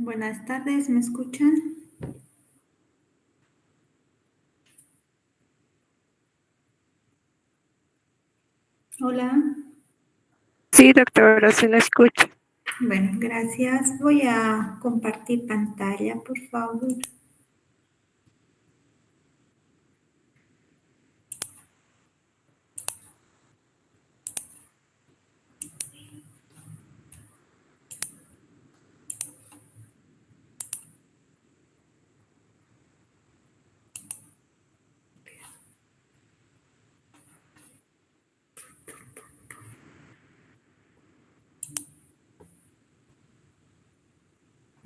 Buenas tardes, ¿me escuchan? Hola. Sí, doctora, se la escucho. Bueno, gracias. Voy a compartir pantalla, por favor.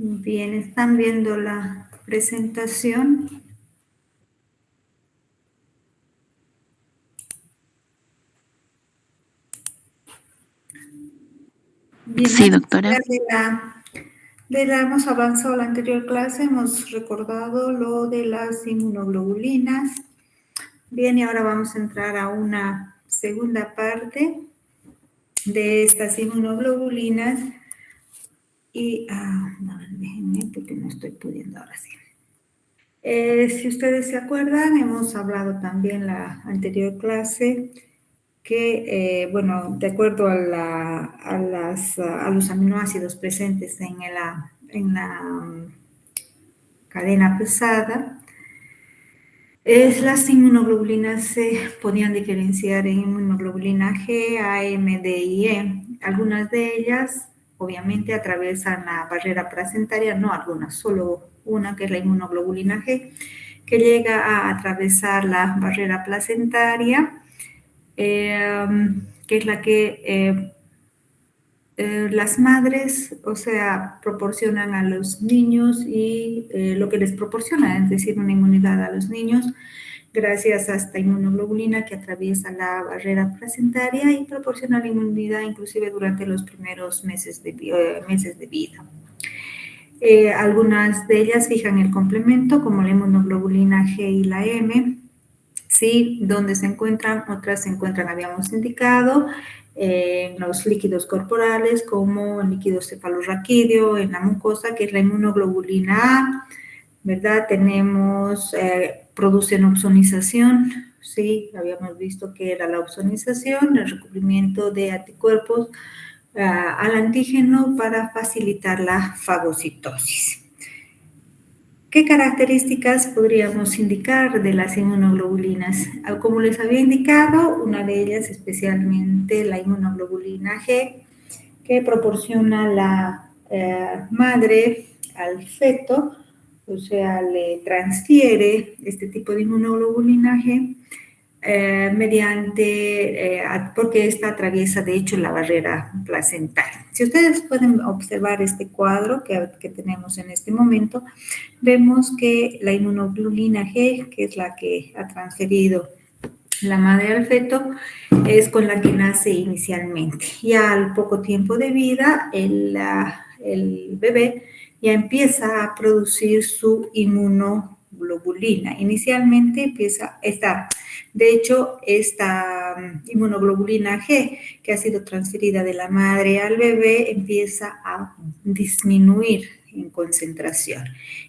Bien, ¿están viendo la presentación? Bien, Sí, doctora. hemos avanzado la anterior clase, hemos recordado lo de las inmunoglobulinas. Bien, y ahora vamos a entrar a una segunda parte de estas inmunoglobulinas. Y, no, déjenme porque no estoy pudiendo ahora sí. Si ustedes se acuerdan, hemos hablado también la anterior clase que, bueno, de acuerdo a los aminoácidos presentes en la cadena pesada, las inmunoglobulinas se podían diferenciar en inmunoglobulina G, A, M, D y E. Algunas de ellas, obviamente, atraviesan la barrera placentaria, no algunas, solo una que es la inmunoglobulina G, que llega a atravesar la barrera placentaria, que es la que las madres, o sea, proporcionan a los niños y lo que les proporciona, es decir, una inmunidad a los niños gracias a esta inmunoglobulina que atraviesa la barrera placentaria y proporciona la inmunidad inclusive durante los primeros meses de vida. Algunas de ellas fijan el complemento, como la inmunoglobulina G y la M. Sí, donde se encuentran, otras se encuentran, habíamos indicado, en los líquidos corporales, como el líquido cefalorraquídeo, en la mucosa, que es la inmunoglobulina A, ¿verdad? Tenemos, producen opsonización, sí, habíamos visto que era la opsonización, el recubrimiento de anticuerpos al antígeno para facilitar la fagocitosis. ¿Qué características podríamos indicar de las inmunoglobulinas? Como les había indicado, una de ellas especialmente la inmunoglobulina G, que proporciona la madre al feto, o sea, le transfiere este tipo de inmunoglobulina G porque esta atraviesa de hecho la barrera placentaria. Si ustedes pueden observar este cuadro que tenemos en este momento, vemos que la inmunoglobulina G, que es la que ha transferido la madre al feto, es con la que nace inicialmente. Ya al poco tiempo de vida, el bebé ya empieza a producir su inmunoglobulina. Inicialmente de hecho, esta inmunoglobulina G, que ha sido transferida de la madre al bebé, empieza a disminuir en concentración.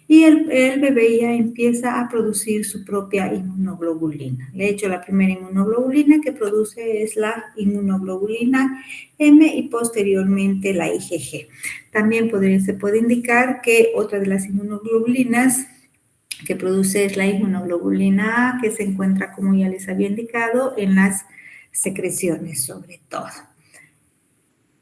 Y el bebé ya empieza a producir su propia inmunoglobulina. De hecho, la primera inmunoglobulina que produce es la inmunoglobulina M y posteriormente la IgG. También se puede indicar que otra de las inmunoglobulinas que produce es la inmunoglobulina A, que se encuentra, como ya les había indicado, en las secreciones sobre todo.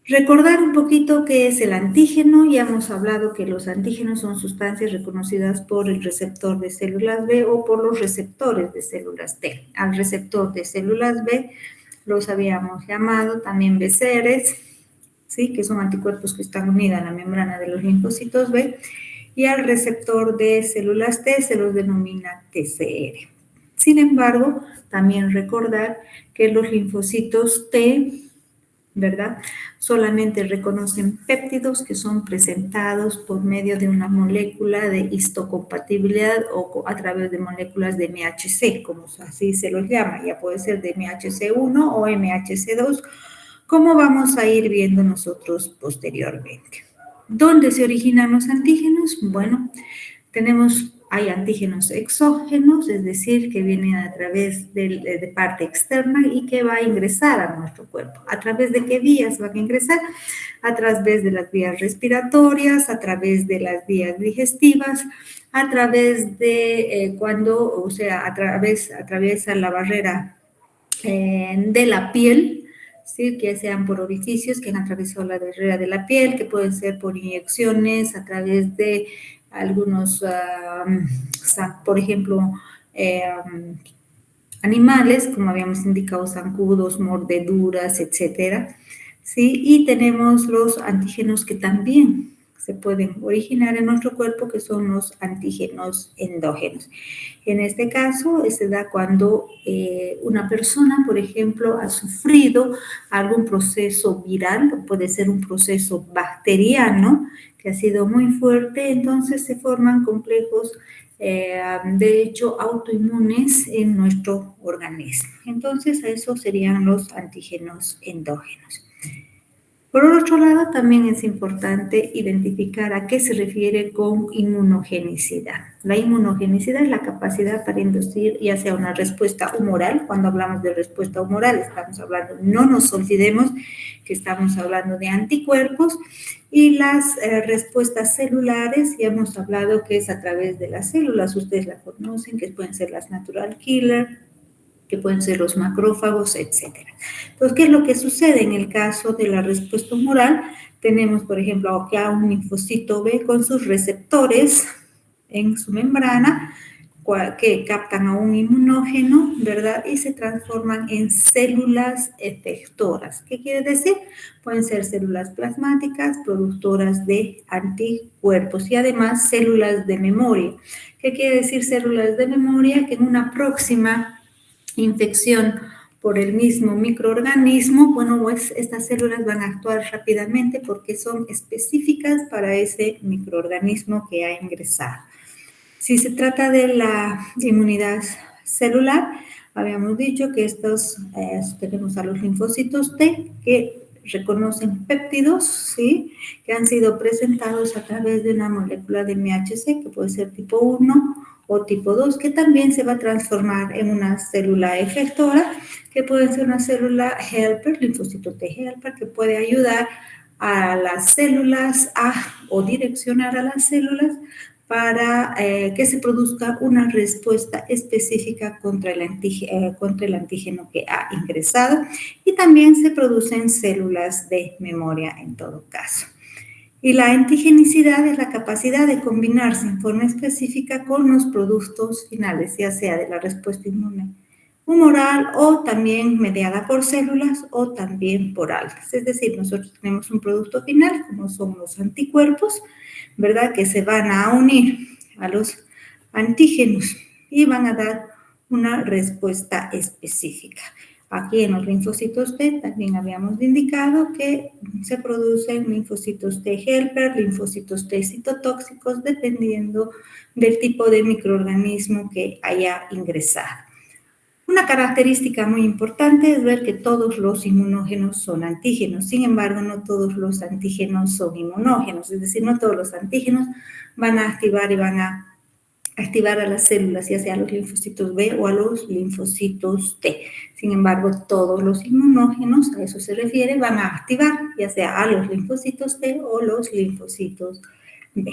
Recordar un poquito qué es el antígeno. Ya hemos hablado que los antígenos son sustancias reconocidas por el receptor de células B o por los receptores de células T. Al receptor de células B los habíamos llamado también BCRs, ¿sí? Que son anticuerpos que están unidos a la membrana de los linfocitos B, y al receptor de células T se los denomina TCR. Sin embargo, también recordar que los linfocitos T, ¿verdad?, solamente reconocen péptidos que son presentados por medio de una molécula de histocompatibilidad o a través de moléculas de MHC, como así se los llama. Ya puede ser de MHC1 o MHC2, como vamos a ir viendo nosotros posteriormente. ¿Dónde se originan los antígenos? Bueno, hay antígenos exógenos, es decir, que vienen a través de parte externa y que va a ingresar a nuestro cuerpo. ¿A través de qué vías van a ingresar? A través de las vías respiratorias, a través de las vías digestivas, a través de atraviesa la barrera de la piel, ¿sí? Que sean por orificios que han atravesado la barrera de la piel, que pueden ser por inyecciones, a través de algunos, por ejemplo, animales, como habíamos indicado, zancudos, mordeduras, etcétera, ¿sí? Y tenemos los antígenos que también se pueden originar en nuestro cuerpo, que son los antígenos endógenos. En este caso, se da cuando una persona, por ejemplo, ha sufrido algún proceso viral, puede ser un proceso bacteriano, que ha sido muy fuerte, entonces se forman complejos de hecho autoinmunes en nuestro organismo. Entonces, esos serían los antígenos endógenos. Por otro lado, también es importante identificar a qué se refiere con inmunogenicidad. La inmunogenicidad es la capacidad para inducir ya sea una respuesta humoral. Cuando hablamos de respuesta humoral, estamos hablando, no nos olvidemos que estamos hablando de anticuerpos, y las respuestas celulares, ya hemos hablado que es a través de las células, ustedes la conocen, que pueden ser las natural killer, que pueden ser los macrófagos, etcétera. Entonces, ¿qué es lo que sucede en el caso de la respuesta humoral? Tenemos, por ejemplo, acá un linfocito B con sus receptores en su membrana que captan a un inmunógeno, ¿verdad? Y se transforman en células efectoras. ¿Qué quiere decir? Pueden ser células plasmáticas, productoras de anticuerpos y además células de memoria. ¿Qué quiere decir células de memoria? Que en una próxima infección por el mismo microorganismo, bueno, pues estas células van a actuar rápidamente porque son específicas para ese microorganismo que ha ingresado. Si se trata de la inmunidad celular, habíamos dicho que tenemos a los linfocitos T que reconocen péptidos, ¿sí? Que han sido presentados a través de una molécula de MHC, que puede ser tipo 1 o tipo 2, que también se va a transformar en una célula efectora, que puede ser una célula helper, linfocito T helper, que puede ayudar a las células o direccionar a las células para que se produzca una respuesta específica contra el antígeno que ha ingresado, y también se producen células de memoria en todo caso. Y la antigenicidad es la capacidad de combinarse en forma específica con los productos finales, ya sea de la respuesta inmune humoral o también mediada por células o también por algas. Es decir, nosotros tenemos un producto final, como son los anticuerpos, ¿verdad? Que se van a unir a los antígenos y van a dar una respuesta específica. Aquí en los linfocitos T también habíamos indicado que se producen linfocitos T helper, linfocitos T citotóxicos, dependiendo del tipo de microorganismo que haya ingresado. Una característica muy importante es ver que todos los inmunógenos son antígenos, sin embargo, no todos los antígenos son inmunógenos, es decir, no todos los antígenos van a activar a las células, ya sea a los linfocitos B o a los linfocitos T. Sin embargo, todos los inmunógenos, a eso se refiere, van a activar, ya sea a los linfocitos T o los linfocitos B.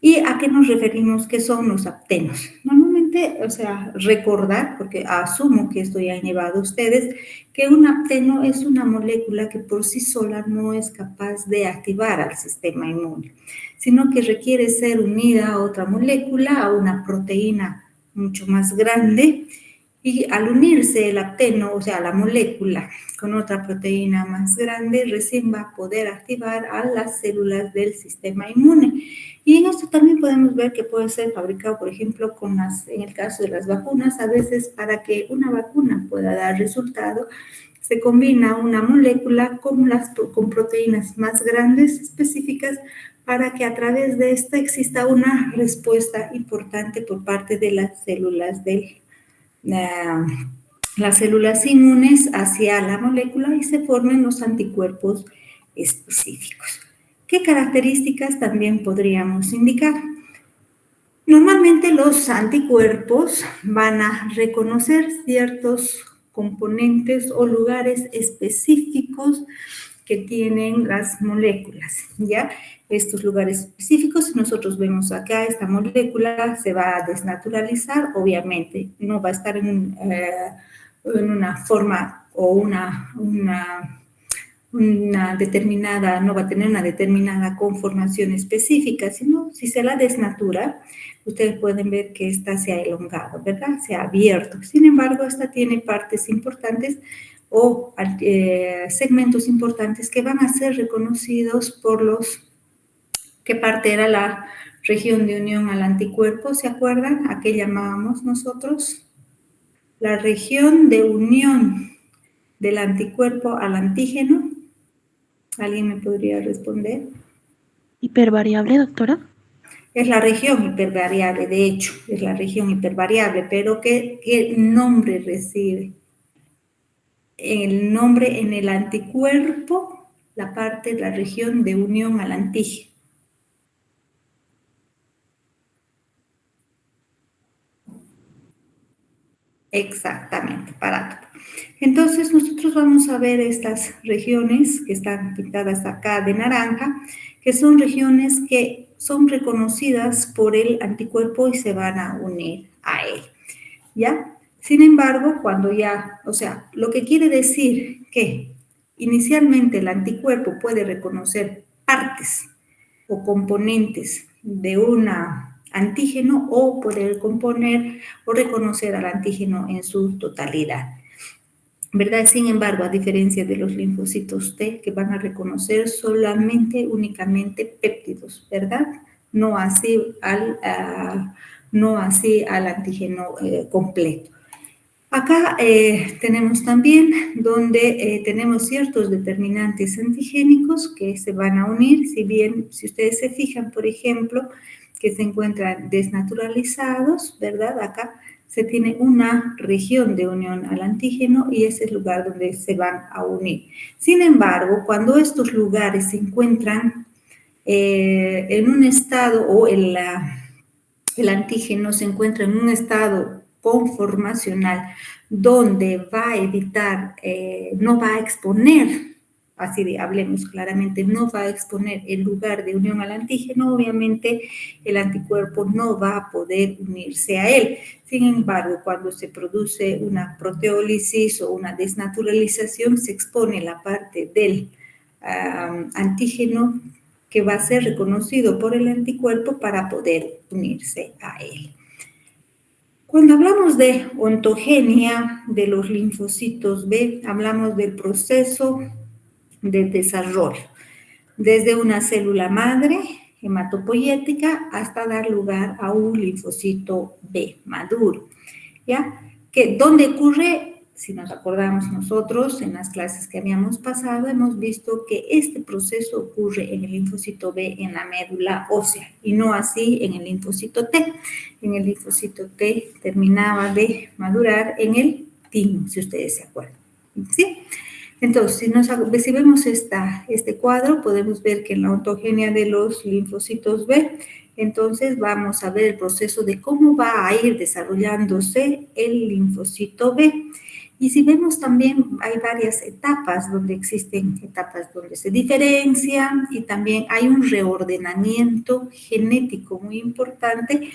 ¿Y a qué nos referimos? ¿Qué son los aptenos? Normalmente, recordar, porque asumo que esto ya han llevado ustedes, que un apteno es una molécula que por sí sola no es capaz de activar al sistema inmune, sino que requiere ser unida a otra molécula, a una proteína mucho más grande, y al unirse el apteno, la molécula, con otra proteína más grande, recién va a poder activar a las células del sistema inmune. Y en esto también podemos ver que puede ser fabricado, por ejemplo, en el caso de las vacunas, a veces para que una vacuna pueda dar resultado, se combina una molécula con proteínas más grandes específicas para que a través de esta exista una respuesta importante por parte de las células inmunes hacia la molécula y se formen los anticuerpos específicos. ¿Qué características también podríamos indicar? Normalmente los anticuerpos van a reconocer ciertos componentes o lugares específicos que tienen las moléculas, ¿ya? Estos lugares específicos, si nosotros vemos acá, esta molécula se va a desnaturalizar, obviamente, no va a estar en una forma o una determinada, no va a tener una determinada conformación específica, sino si se la desnatura, ustedes pueden ver que esta se ha elongado, ¿verdad? Se ha abierto. Sin embargo, esta tiene partes importantes o segmentos importantes que van a ser reconocidos por los, ¿qué parte era la región de unión al anticuerpo? ¿Se acuerdan? ¿A qué llamábamos nosotros? La región de unión del anticuerpo al antígeno. ¿Alguien me podría responder? ¿Hipervariable, doctora? Es la región hipervariable, de hecho, es la región hipervariable, pero ¿qué nombre recibe? El nombre en el anticuerpo, la parte de la región de unión al antígeno. Exactamente, parátopo. Entonces, nosotros vamos a ver estas regiones que están pintadas acá de naranja, que son regiones que son reconocidas por el anticuerpo y se van a unir a él, ¿ya? Sin embargo, cuando ya, o sea, lo que quiere decir que inicialmente el anticuerpo puede reconocer partes o componentes de una antígeno o poder componer o reconocer al antígeno en su totalidad, ¿verdad? Sin embargo, a diferencia de los linfocitos T, que van a reconocer solamente, únicamente péptidos, ¿verdad? No así al antígeno completo. Acá tenemos también donde tenemos ciertos determinantes antigénicos que se van a unir, si bien, si ustedes se fijan, por ejemplo, que se encuentran desnaturalizados, ¿verdad? Acá se tiene una región de unión al antígeno y ese es el lugar donde se van a unir. Sin embargo, cuando estos lugares se encuentran en un estado o el antígeno se encuentra en un estado conformacional donde va a evitar, no va a exponer, así hablemos claramente, no va a exponer el lugar de unión al antígeno, obviamente el anticuerpo no va a poder unirse a él. Sin embargo, cuando se produce una proteólisis o una desnaturalización, se expone la parte del antígeno que va a ser reconocido por el anticuerpo para poder unirse a él. Cuando hablamos de ontogenia de los linfocitos B, hablamos del proceso de desarrollo, desde una célula madre hematopoyética hasta dar lugar a un linfocito B maduro, ¿ya? ¿Dónde ocurre? Si nos acordamos nosotros, en las clases que habíamos pasado, hemos visto que este proceso ocurre en el linfocito B en la médula ósea y no así en el linfocito T. En el linfocito T terminaba de madurar en el timo, si ustedes se acuerdan, ¿sí? Entonces, si vemos este cuadro, podemos ver que en la ontogenia de los linfocitos B, entonces vamos a ver el proceso de cómo va a ir desarrollándose el linfocito B. Y si vemos también hay varias etapas donde existen etapas donde se diferencian y también hay un reordenamiento genético muy importante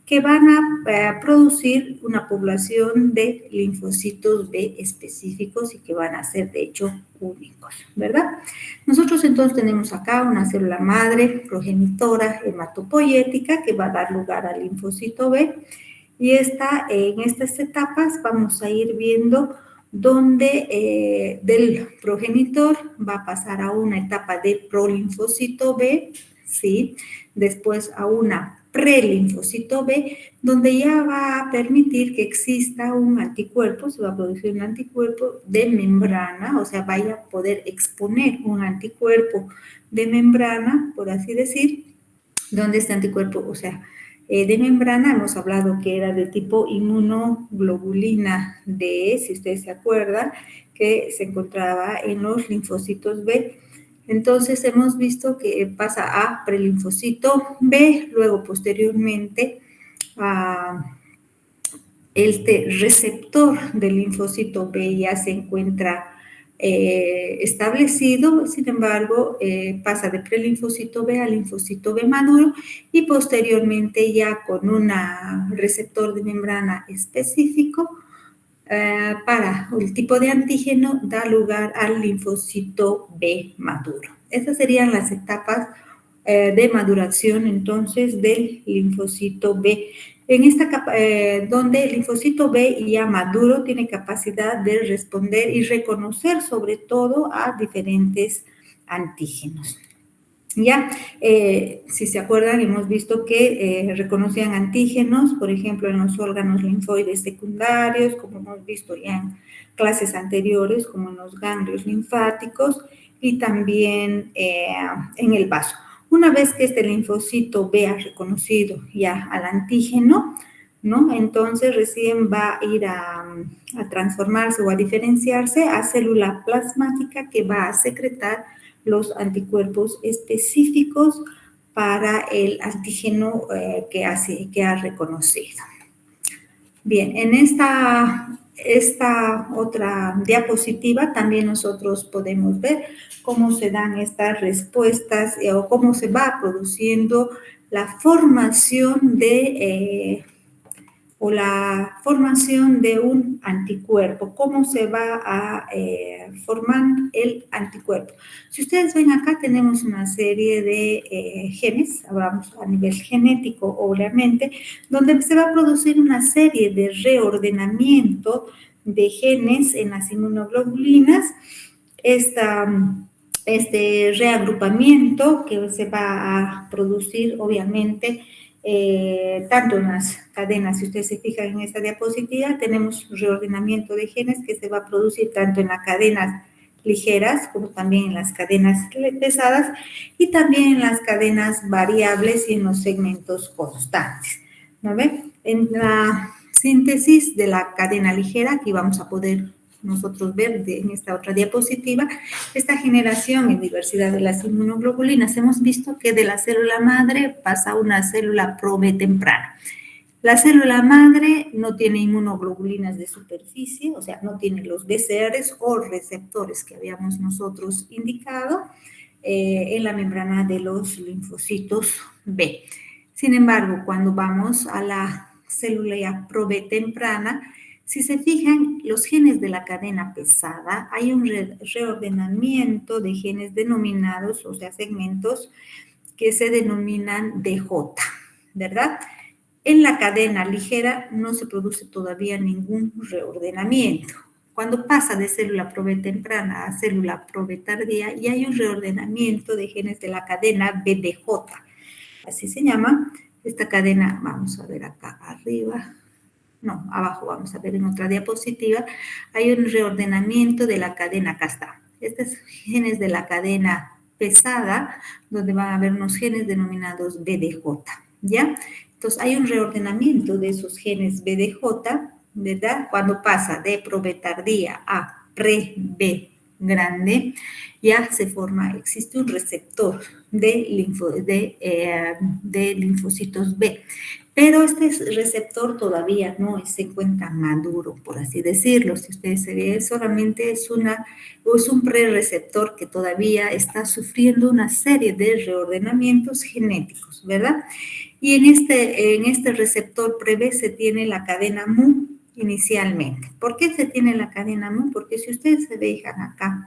que van a producir una población de linfocitos B específicos y que van a ser de hecho únicos, ¿verdad? Nosotros entonces tenemos acá una célula madre progenitora hematopoyética que va a dar lugar al linfocito B y en estas etapas vamos a ir viendo donde del progenitor va a pasar a una etapa de prolinfocito B, ¿sí? Después a una prelinfocito B, donde ya va a permitir que exista un anticuerpo, se va a producir un anticuerpo de membrana, o sea, vaya a poder exponer un anticuerpo de membrana, por así decir, donde este anticuerpo, o sea, de membrana, hemos hablado que era de tipo inmunoglobulina D, si ustedes se acuerdan, que se encontraba en los linfocitos B. Entonces, hemos visto que pasa a prelinfocito B, luego posteriormente a este receptor del linfocito B ya se encuentra establecido, sin embargo, pasa de prelinfocito B al linfocito B maduro y posteriormente ya con un receptor de membrana específico para el tipo de antígeno da lugar al linfocito B maduro. Esas serían las etapas de maduración entonces del linfocito B. En esta capa, donde el linfocito B ya maduro tiene capacidad de responder y reconocer sobre todo a diferentes antígenos. Ya, si se acuerdan, hemos visto que reconocían antígenos, por ejemplo, en los órganos linfoides secundarios, como hemos visto ya en clases anteriores, como en los ganglios linfáticos y también en el vaso. Una vez que este linfocito B ha reconocido ya al antígeno, ¿no? Entonces recién va a ir a transformarse o a diferenciarse a célula plasmática que va a secretar los anticuerpos específicos para el antígeno que ha reconocido. Bien, en esta otra diapositiva también nosotros podemos ver cómo se dan estas respuestas o cómo se va produciendo la formación de un anticuerpo, cómo se va a formar el anticuerpo. Si ustedes ven acá tenemos una serie de genes, hablamos a nivel genético obviamente, donde se va a producir una serie de reordenamiento de genes en las inmunoglobulinas. Este reagrupamiento que se va a producir obviamente tanto en las cadenas, si ustedes se fijan en esta diapositiva, tenemos reordenamiento de genes que se va a producir tanto en las cadenas ligeras como también en las cadenas pesadas y también en las cadenas variables y en los segmentos constantes. ¿No ven? En la síntesis de la cadena ligera, aquí vamos a poder nosotros ver en esta otra diapositiva, esta generación en diversidad de las inmunoglobulinas. Hemos visto que de la célula madre pasa a una célula pro-B temprana. La célula madre no tiene inmunoglobulinas de superficie, o sea, no tiene los BCRs o receptores que habíamos nosotros indicado en la membrana de los linfocitos B. Sin embargo, cuando vamos a la célula pro-B temprana, si se fijan, los genes de la cadena pesada, hay un reordenamiento de genes denominados, o sea, segmentos que se denominan DJ, ¿verdad? En la cadena ligera no se produce todavía ningún reordenamiento. Cuando pasa de célula pro-B temprana a célula pro-B tardía, ya hay un reordenamiento de genes de la cadena BDJ. Así se llama esta cadena, vamos a ver acá arriba. No, abajo vamos a ver en otra diapositiva, hay un reordenamiento de la cadena, acá está. Estos genes de la cadena pesada, donde van a haber unos genes denominados BDJ, ¿ya? Entonces, hay un reordenamiento de esos genes BDJ, ¿verdad? Cuando pasa de pro-B tardía a pre-B grande, ya se forma, existe un receptor de linfocitos B. Pero este receptor todavía no se encuentra maduro, por así decirlo. Si ustedes se ven, solamente es un prereceptor que todavía está sufriendo una serie de reordenamientos genéticos, ¿verdad? Y en este receptor pre-B se tiene la cadena MU inicialmente. ¿Por qué se tiene la cadena MU? Porque si ustedes se fijan acá,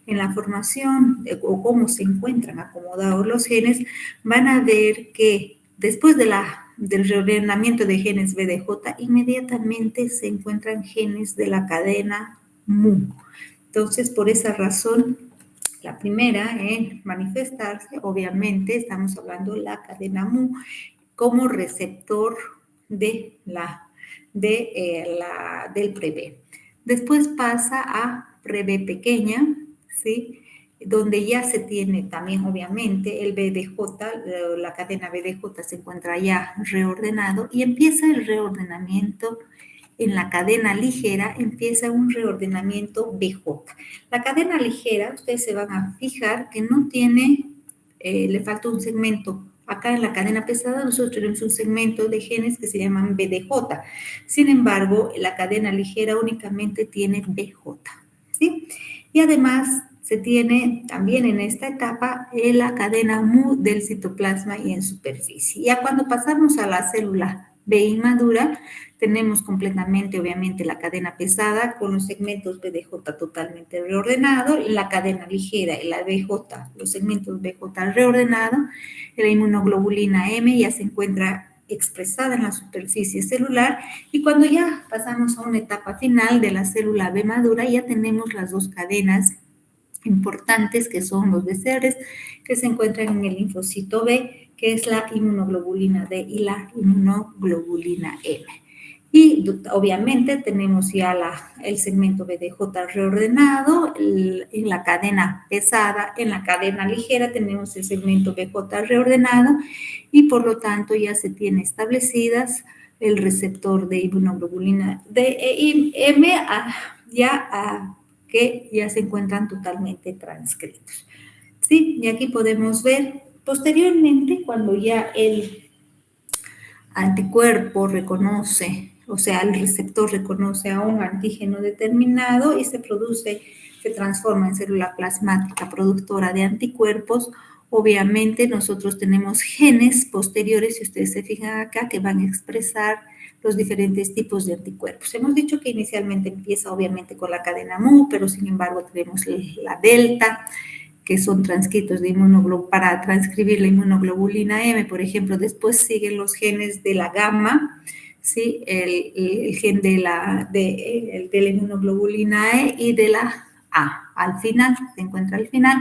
en la formación o cómo se encuentran acomodados los genes, van a ver que después del reordenamiento de genes BDJ, inmediatamente se encuentran genes de la cadena MU. Entonces, por esa razón, la primera en manifestarse, obviamente, estamos hablando de la cadena MU como receptor del pre-B. Después pasa a pre-B pequeña, ¿sí? Donde ya se tiene también, obviamente, el BDJ, la cadena BDJ se encuentra ya reordenado y empieza el reordenamiento en la cadena ligera empieza un reordenamiento BJ. La cadena ligera, ustedes se van a fijar que no tiene, le falta un segmento. Acá en la cadena pesada nosotros tenemos un segmento de genes que se llaman BDJ. Sin embargo, la cadena ligera únicamente tiene BJ, ¿sí? Y además se tiene también en esta etapa la cadena MU del citoplasma y en superficie. Ya cuando pasamos a la célula B inmadura, tenemos completamente, obviamente, la cadena pesada con los segmentos BDJ totalmente reordenados, la cadena ligera y la BJ, los segmentos BJ reordenados, la inmunoglobulina M ya se encuentra expresada en la superficie celular y cuando ya pasamos a una etapa final de la célula B madura, ya tenemos las dos cadenas importantes que son los BCRs que se encuentran en el linfocito B, que es la inmunoglobulina D y la inmunoglobulina M. Y obviamente tenemos ya el segmento BDJ reordenado, en la cadena pesada, en la cadena ligera tenemos el segmento BJ reordenado y por lo tanto ya se tiene establecidas el receptor de inmunoglobulina D y M que ya se encuentran totalmente transcritos. ¿Sí? Y aquí podemos ver posteriormente cuando ya el anticuerpo reconoce, o sea, el receptor reconoce a un antígeno determinado y se transforma en célula plasmática productora de anticuerpos. Obviamente nosotros tenemos genes posteriores, si ustedes se fijan acá, que van a expresar los diferentes tipos de anticuerpos. Hemos dicho que inicialmente empieza obviamente con la cadena MU, pero sin embargo tenemos la delta, que son transcritos de para transcribir la inmunoglobulina M, por ejemplo, después siguen los genes de la gamma, ¿sí? El gen de la inmunoglobulina E y de la A. Al final, se encuentra al final,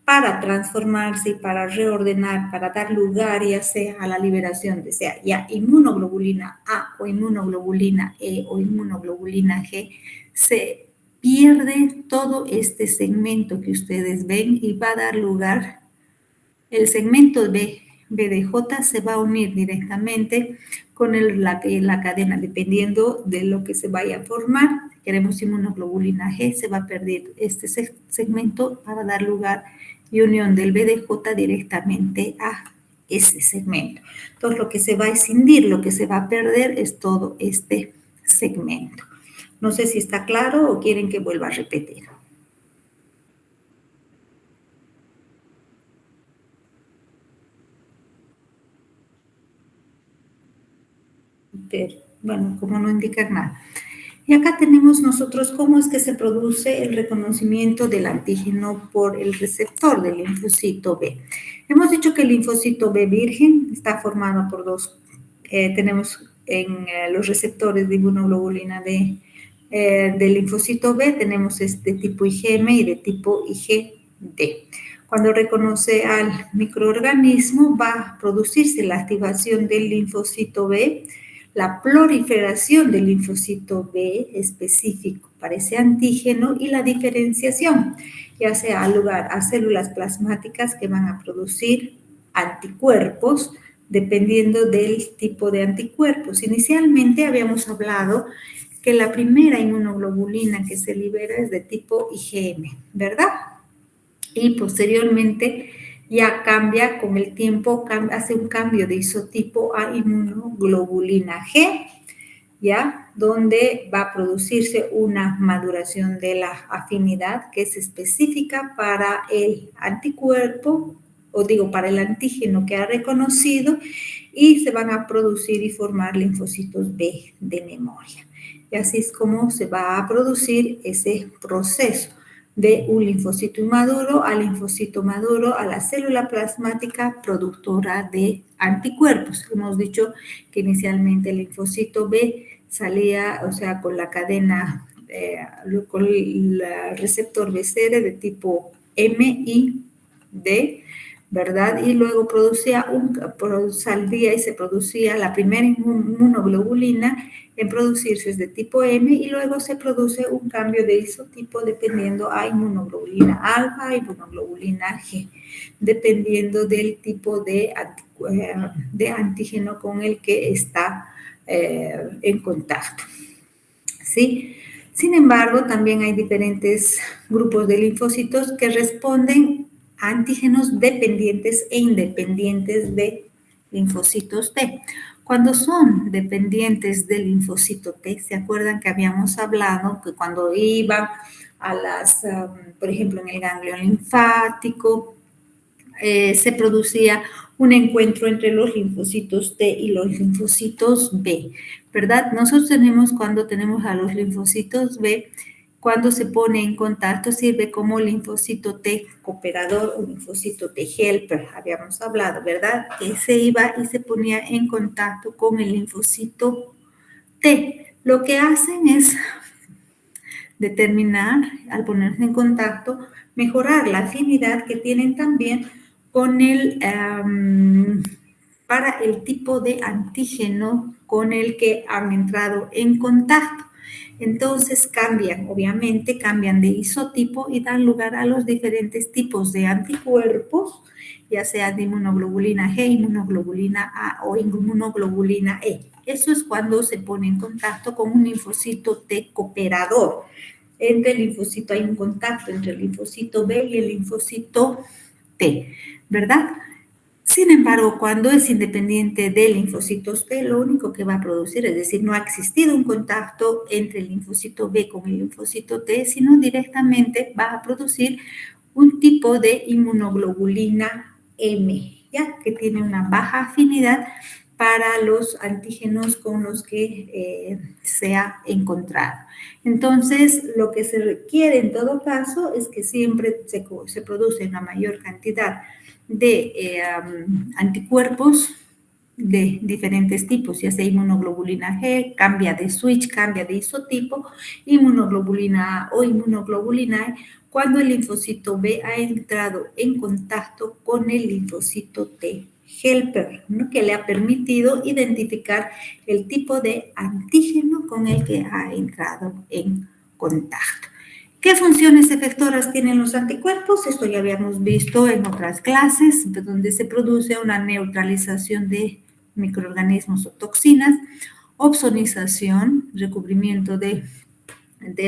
para transformarse y para reordenar, para dar lugar ya sea a la liberación de sea ya inmunoglobulina A o inmunoglobulina E o inmunoglobulina G, se pierde todo este segmento que ustedes ven y va a dar lugar, el segmento de BDJ se va a unir directamente con la cadena, dependiendo de lo que se vaya a formar. Si queremos inmunoglobulina G, se va a perder este segmento para dar lugar y unión del BDJ directamente a ese segmento. Entonces, lo que se va a escindir, lo que se va a perder es todo este segmento. No sé si está claro o quieren que vuelva a repetir. Pero, bueno, como no indica nada. Y acá tenemos nosotros cómo es que se produce el reconocimiento del antígeno por el receptor del linfocito B. Hemos dicho que el linfocito B virgen está formado por dos, tenemos en los receptores de inmunoglobulina D del linfocito B, tenemos de tipo IgM y de tipo IgD. Cuando reconoce al microorganismo, va a producirse la activación del linfocito B, la proliferación del linfocito B específico para ese antígeno y la diferenciación, ya sea al lugar a células plasmáticas que van a producir anticuerpos dependiendo del tipo de anticuerpos. Inicialmente habíamos hablado que la primera inmunoglobulina que se libera es de tipo IgM, ¿verdad? Y posteriormente ya cambia con el tiempo, hace un cambio de isotipo a inmunoglobulina G, ¿ya? Donde va a producirse una maduración de la afinidad que es específica para el anticuerpo, o digo, para el antígeno que ha reconocido, y se van a producir y formar linfocitos B de memoria. Y así es como se va a producir ese proceso de un linfocito inmaduro al linfocito maduro a la célula plasmática productora de anticuerpos. Hemos dicho que inicialmente el linfocito B salía, o sea, con la cadena, con el receptor BCR de tipo M y D, ¿verdad? Y luego saldría y se producía la primera inmunoglobulina en producirse es de tipo M y luego se produce un cambio de isotipo dependiendo a inmunoglobulina alfa, inmunoglobulina G, dependiendo del tipo de antígeno con el que está en contacto. ¿Sí? Sin embargo, también hay diferentes grupos de linfocitos que responden a antígenos dependientes e independientes de linfocitos T. Cuando son dependientes del linfocito T, ¿se acuerdan que habíamos hablado que cuando iban a las, por ejemplo, en el ganglio linfático, se producía un encuentro entre los linfocitos T y los linfocitos B, ¿verdad? Nosotros cuando tenemos a los linfocitos B, cuando se pone en contacto, sirve como linfocito T cooperador o linfocito T helper, habíamos hablado, ¿verdad? Que se iba y se ponía en contacto con el linfocito T. Lo que hacen es determinar, al ponerse en contacto, mejorar la afinidad que tienen también con para el tipo de antígeno con el que han entrado en contacto. Entonces cambian, obviamente, cambian de isotipo y dan lugar a los diferentes tipos de anticuerpos, ya sea de inmunoglobulina G, inmunoglobulina A o inmunoglobulina E. Eso es cuando se pone en contacto con un linfocito T cooperador. Entre el linfocito hay un contacto entre el linfocito B y el linfocito T, ¿verdad? Sin embargo, cuando es independiente de linfocitos T, lo único que va a producir, es decir, no ha existido un contacto entre el linfocito B con el linfocito T, sino directamente va a producir un tipo de inmunoglobulina M, ¿ya? Que tiene una baja afinidad para los antígenos con los que se ha encontrado. Entonces, lo que se requiere en todo caso es que siempre se produce una mayor cantidad de anticuerpos de diferentes tipos, ya sea inmunoglobulina G, cambia de switch, cambia de isotipo, inmunoglobulina A o inmunoglobulina E, cuando el linfocito B ha entrado en contacto con el linfocito T helper, ¿no? Que le ha permitido identificar el tipo de antígeno con el que ha entrado en contacto. ¿Qué funciones efectoras tienen los anticuerpos? Esto ya habíamos visto en otras clases, donde se produce una neutralización de microorganismos o toxinas, opsonización, recubrimiento de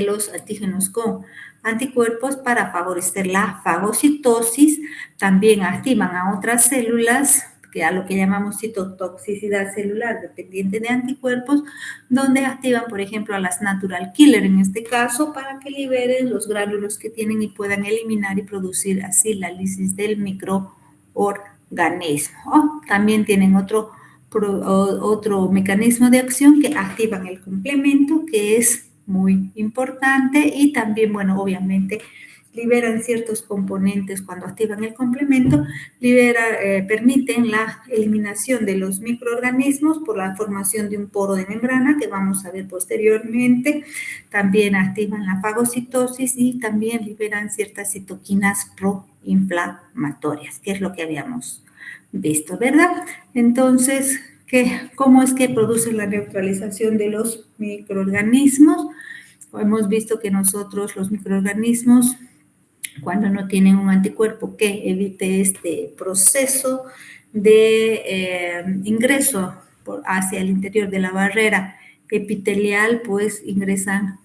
los antígenos con anticuerpos para favorecer la fagocitosis, también activan a otras células, que a lo que llamamos citotoxicidad celular dependiente de anticuerpos, donde activan, por ejemplo, a las natural killer, en este caso, para que liberen los gránulos que tienen y puedan eliminar y producir así la lisis del microorganismo. También tienen otro mecanismo de acción que activan el complemento, que es muy importante, y también, bueno, obviamente liberan ciertos componentes cuando activan el complemento, permiten la eliminación de los microorganismos por la formación de un poro de membrana que vamos a ver posteriormente, también activan la fagocitosis y también liberan ciertas citoquinas proinflamatorias, que es lo que habíamos visto, ¿verdad? Entonces, ¿cómo es que produce la neutralización de los microorganismos? Hemos visto que nosotros, los microorganismos, cuando no tienen un anticuerpo que evite este proceso de ingreso hacia el interior de la barrera epitelial, pues ingresan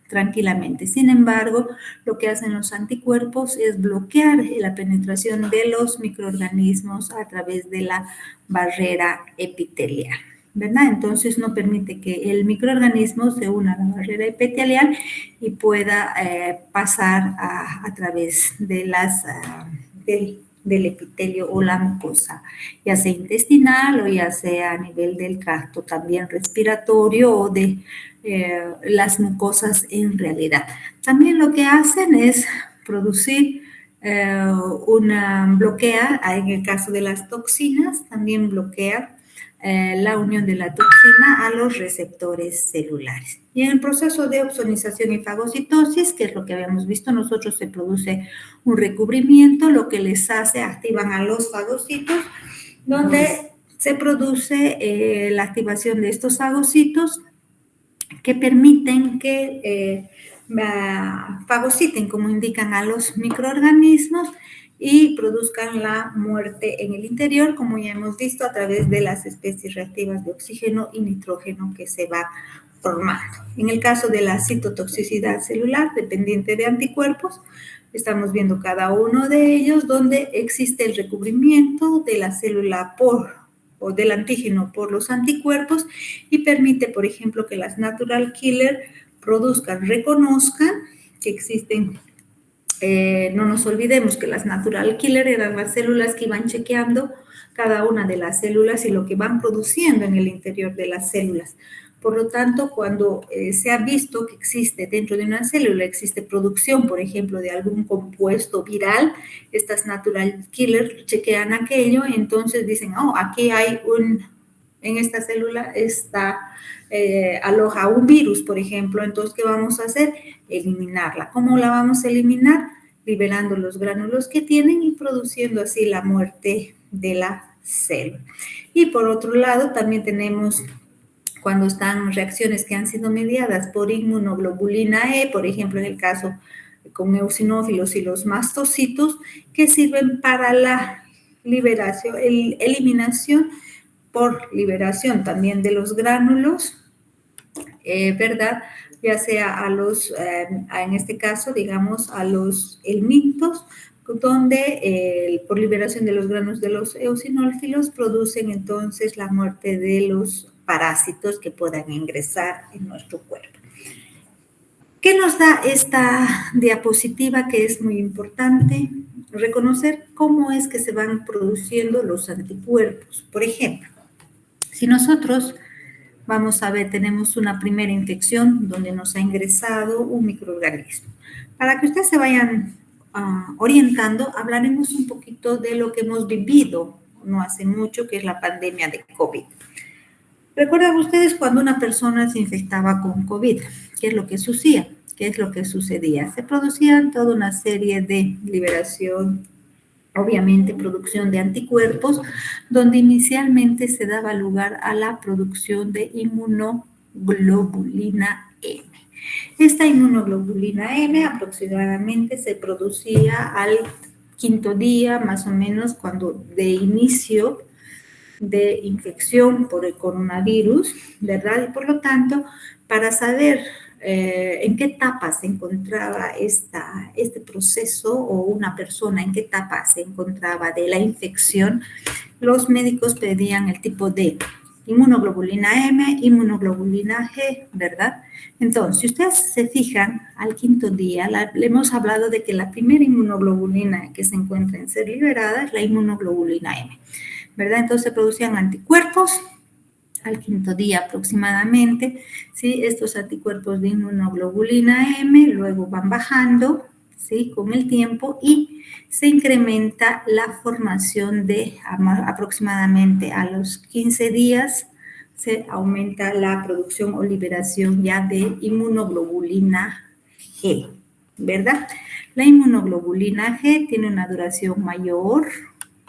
tranquilamente. Sin embargo, lo que hacen los anticuerpos es bloquear la penetración de los microorganismos a través de la barrera epitelial, ¿verdad? Entonces no permite que el microorganismo se una a la barrera epitelial y pueda pasar a través de del epitelio o la mucosa, ya sea intestinal o ya sea a nivel del tracto también respiratorio o de las mucosas en realidad. También lo que hacen es producir una bloquea, en el caso de las toxinas, también bloquea la unión de la toxina a los receptores celulares. Y en el proceso de opsonización y fagocitosis, que es lo que habíamos visto nosotros, se produce un recubrimiento, lo que les hace, activan a los fagocitos, donde se produce la activación de estos fagocitos que permiten que fagociten, como indican, a los microorganismos, y produzcan la muerte en el interior, como ya hemos visto, a través de las especies reactivas de oxígeno y nitrógeno que se va formando. En el caso de la citotoxicidad celular dependiente de anticuerpos, estamos viendo cada uno de ellos donde existe el recubrimiento de la célula o del antígeno por los anticuerpos y permite, por ejemplo, que las natural killer produzcan, reconozcan que existen. No nos olvidemos que las natural killer eran las células que iban chequeando cada una de las células y lo que van produciendo en el interior de las células. Por lo tanto, cuando se ha visto que existe dentro de una célula, existe producción, por ejemplo, de algún compuesto viral, estas natural killer chequean aquello, entonces dicen, oh, aquí hay en esta célula está aloja un virus, por ejemplo, entonces, ¿qué vamos a hacer? Eliminarla. ¿Cómo la vamos a eliminar? Liberando los gránulos que tienen y produciendo así la muerte de la célula. Y por otro lado, también tenemos cuando están reacciones que han sido mediadas por inmunoglobulina E, por ejemplo, en el caso con eosinófilos y los mastocitos, que sirven para la liberación, eliminación por liberación también de los gránulos, ¿verdad? Ya sea a los, en este caso, digamos, a los helmintos, donde por liberación de los granos de los eosinófilos producen entonces la muerte de los parásitos que puedan ingresar en nuestro cuerpo. ¿Qué nos da esta diapositiva que es muy importante? Reconocer cómo es que se van produciendo los anticuerpos. Por ejemplo, si nosotros vamos a ver, tenemos una primera infección donde nos ha ingresado un microorganismo. Para que ustedes se vayan orientando, hablaremos un poquito de lo que hemos vivido no hace mucho, que es la pandemia de COVID. ¿Recuerdan ustedes cuando una persona se infectaba con COVID? ¿Qué es lo que sucedía? ¿Qué es lo que sucedía? Se producían toda una serie de liberación, obviamente producción de anticuerpos, donde inicialmente se daba lugar a la producción de inmunoglobulina M. Esta inmunoglobulina M aproximadamente se producía al quinto día, más o menos, cuando de inicio de infección por el coronavirus, ¿verdad? Y por lo tanto, para saber en qué etapa se encontraba este proceso o una persona en qué etapa se encontraba de la infección, los médicos pedían el tipo de inmunoglobulina M, inmunoglobulina G, ¿verdad? Entonces, si ustedes se fijan, al quinto día, le hemos hablado de que la primera inmunoglobulina que se encuentra en ser liberada es la inmunoglobulina M, ¿verdad? Entonces se producían anticuerpos al quinto día aproximadamente, ¿sí? Estos anticuerpos de inmunoglobulina M luego van bajando, ¿sí? Con el tiempo y se incrementa la formación de aproximadamente a los 15 días, se aumenta la producción o liberación ya de inmunoglobulina G, ¿verdad? La inmunoglobulina G tiene una duración mayor,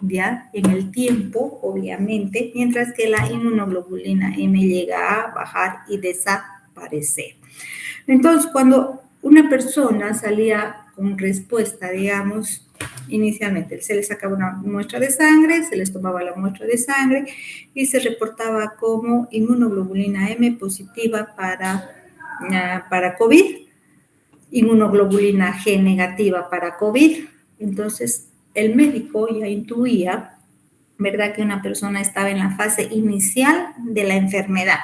ya en el tiempo, obviamente, mientras que la inmunoglobulina M llega a bajar y desaparecer. Entonces, cuando una persona salía con respuesta, digamos, inicialmente se les sacaba una muestra de sangre, se les tomaba la muestra de sangre y se reportaba como inmunoglobulina M positiva para COVID, inmunoglobulina G negativa para COVID. Entonces, el médico ya intuía, ¿verdad?, que una persona estaba en la fase inicial de la enfermedad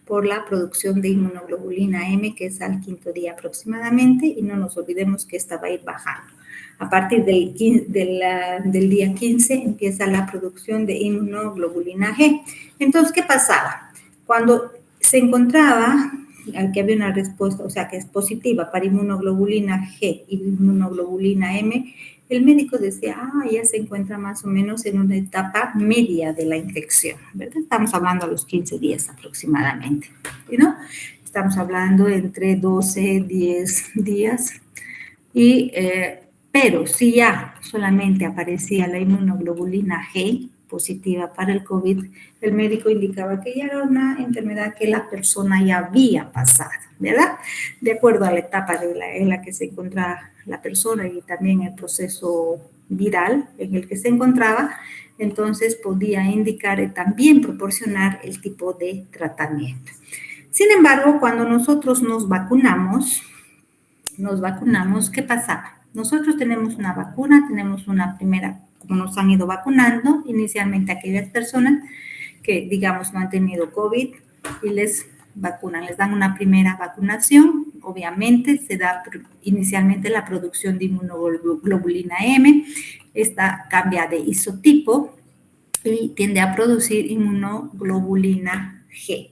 por la producción de inmunoglobulina M, que es al quinto día aproximadamente, y no nos olvidemos que esta va a ir bajando. A partir del día 15 empieza la producción de inmunoglobulina G. Entonces, ¿qué pasaba? Cuando se encontraba al que había una respuesta, o sea, que es positiva para inmunoglobulina G y inmunoglobulina M, el médico decía, ya se encuentra más o menos en una etapa media de la infección, ¿verdad? Estamos hablando a los 15 días aproximadamente, ¿no? Estamos hablando entre 12, 10 días, pero si ya solamente aparecía la inmunoglobulina G positiva para el COVID, el médico indicaba que ya era una enfermedad que la persona ya había pasado, ¿verdad? De acuerdo a la etapa en la que se encuentra la persona y también el proceso viral en el que se encontraba, entonces podía indicar también proporcionar el tipo de tratamiento. Sin embargo, cuando nosotros nos vacunamos, ¿qué pasaba? Nosotros tenemos una vacuna, tenemos una primera, como nos han ido vacunando, inicialmente aquellas personas que, digamos, no han tenido COVID y les vacunan, les dan una primera vacunación, obviamente se da inicialmente la producción de inmunoglobulina M, esta cambia de isotipo y tiende a producir inmunoglobulina G.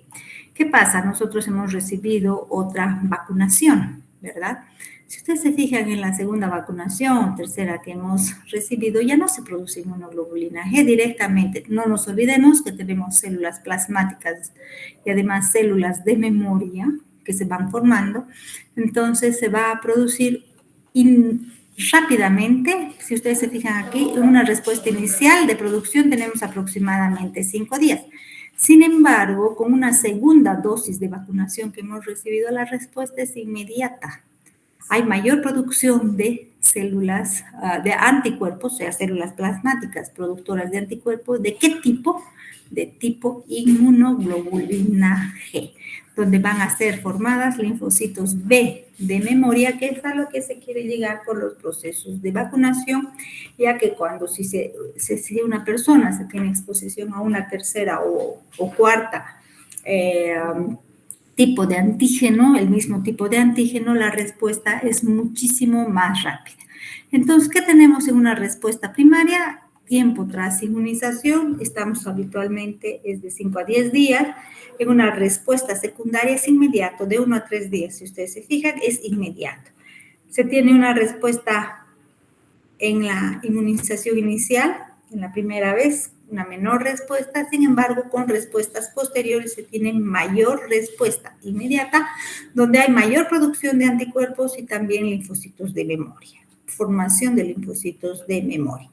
¿Qué pasa? Nosotros hemos recibido otra vacunación, ¿verdad? Si ustedes se fijan en la segunda vacunación o tercera que hemos recibido, ya no se produce inmunoglobulina G directamente. No nos olvidemos que tenemos células plasmáticas y además células de memoria que se van formando. Entonces se va a producir rápidamente. Si ustedes se fijan aquí, en una respuesta inicial de producción tenemos aproximadamente 5 días. Sin embargo, con una segunda dosis de vacunación que hemos recibido, la respuesta es inmediata. Hay mayor producción de células, de anticuerpos, o sea, células plasmáticas productoras de anticuerpos. ¿De qué tipo? De tipo inmunoglobulina G, donde van a ser formadas linfocitos B de memoria, que es a lo que se quiere llegar por los procesos de vacunación, ya que cuando si una persona se tiene exposición a una tercera o cuarta tipo de antígeno, el mismo tipo de antígeno, la respuesta es muchísimo más rápida. Entonces, ¿qué tenemos en una respuesta primaria? Tiempo tras inmunización, estamos habitualmente es de 5 a 10 días. En una respuesta secundaria es inmediato, de 1 a 3 días. Si ustedes se fijan, es inmediato. Se tiene una respuesta en la inmunización inicial, en la primera vez, una menor respuesta. Sin embargo, con respuestas posteriores se tiene mayor respuesta inmediata, donde hay mayor producción de anticuerpos y también linfocitos de memoria, formación de linfocitos de memoria.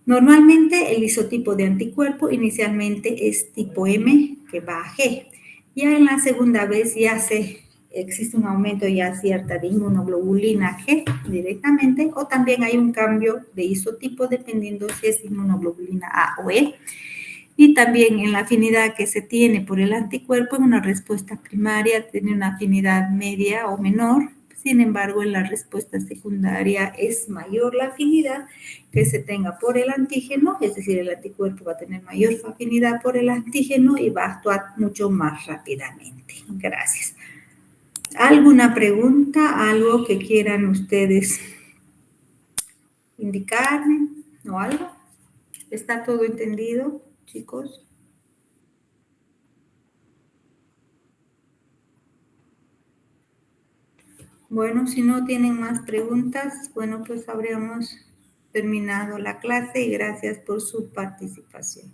Normalmente el isotipo de anticuerpo inicialmente es tipo M, que va a G. Ya en la segunda vez ya existe un aumento ya cierta de inmunoglobulina G directamente, o también hay un cambio de isotipo dependiendo si es inmunoglobulina A o E. Y también en la afinidad que se tiene por el anticuerpo, en una respuesta primaria tiene una afinidad media o menor. Sin embargo, en la respuesta secundaria es mayor la afinidad que se tenga por el antígeno, es decir, el anticuerpo va a tener mayor afinidad por el antígeno y va a actuar mucho más rápidamente. Gracias. ¿Alguna pregunta? ¿Algo que quieran ustedes indicarme o algo? ¿Está todo entendido, chicos? Bueno, si no tienen más preguntas, bueno, pues habríamos terminado la clase y gracias por su participación.